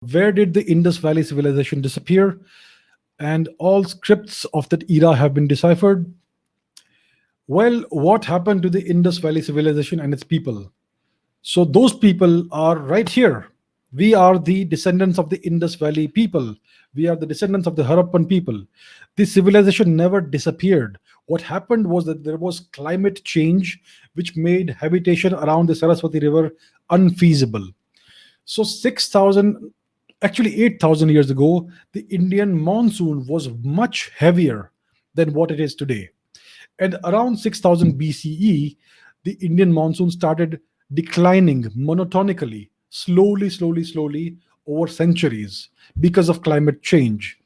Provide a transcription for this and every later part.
Where did the Indus Valley civilization disappear? And all scripts of that era have been deciphered. Well, what happened to the Indus Valley civilization and its people? So, those people are right here. We are the descendants of the Indus Valley people. We are the descendants of the Harappan people. This civilization never disappeared. What happened was that there was climate change, which made habitation around the Saraswati River unfeasible. So 6,000, actually 8,000 years ago, the Indian monsoon was much heavier than what it is today. And around 6000 BCE, the Indian monsoon started declining monotonically, slowly over centuries because of climate change.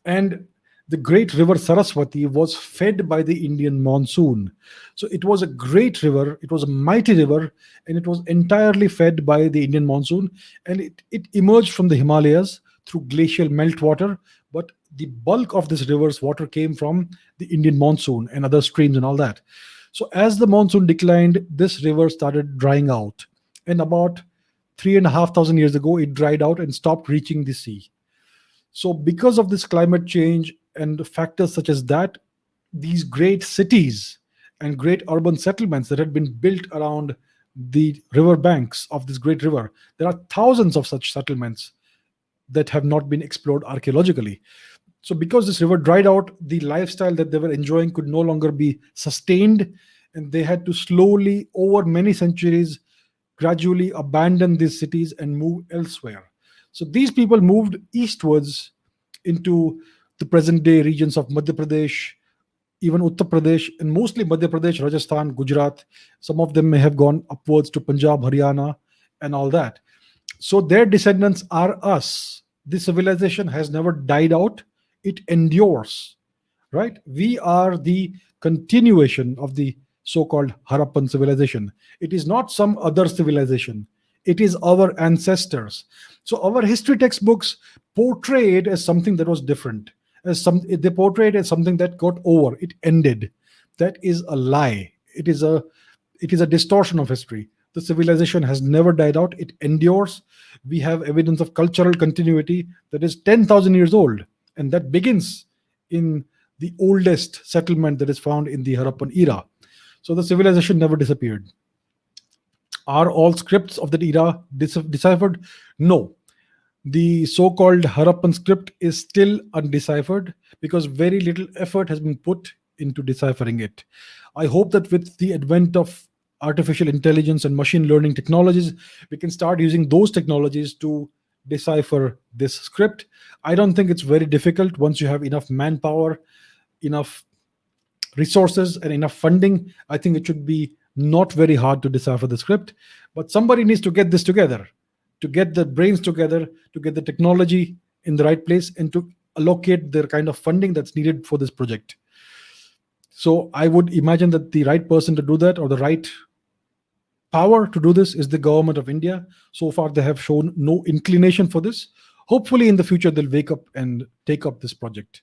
And the great river Saraswati was fed by the Indian monsoon. So it was a great river, it was a mighty river, and it was entirely fed by the Indian monsoon. And it emerged from the Himalayas through glacial meltwater. But the bulk of this river's water came from the Indian monsoon and other streams and all that. So as the monsoon declined, this river started drying out. And about 3,500 years ago, it dried out and stopped reaching the sea. So, because of this climate change and factors such as that, these great cities and great urban settlements that had been built around the river banks of this great river, there are thousands of such settlements that have not been explored archaeologically. So, because this river dried out, the lifestyle that they were enjoying could no longer be sustained, and they had to slowly, over many centuries, gradually abandon these cities and move elsewhere. So these people moved eastwards into the present day regions of Madhya Pradesh, even Uttar Pradesh, and mostly Madhya Pradesh, Rajasthan, Gujarat. Some of them may have gone upwards to Punjab, Haryana, and all that. So their descendants are us. This civilization has never died out, it endures, right? We are the continuation of the so called Harappan civilization. It is not some other civilization, it is our ancestors. So our history textbooks portray it as something that was different. They portray it as something that got over, it ended. That is a lie. It is a distortion of history. The civilization has never died out, it endures. We have evidence of cultural continuity that is 10,000 years old, and that begins in the oldest settlement that is found in the Harappan era. So the civilization never disappeared. Are all scripts of that era deciphered? No. The so called Harappan script is still undeciphered because very little effort has been put into deciphering it. I hope that with the advent of artificial intelligence and machine learning technologies, we can start using those technologies to decipher this script. I don't think it's very difficult once you have enough manpower, enough resources, and enough funding. I think it should be not very hard to decipher the script, but somebody needs to get this together, to get the brains together, to get the technology in the right place, and to allocate the kind of funding that's needed for this project. So I would imagine that the right person to do that, or the right power to do this, is the government of India. So far, they have shown no inclination for this. Hopefully, in the future, they'll wake up and take up this project.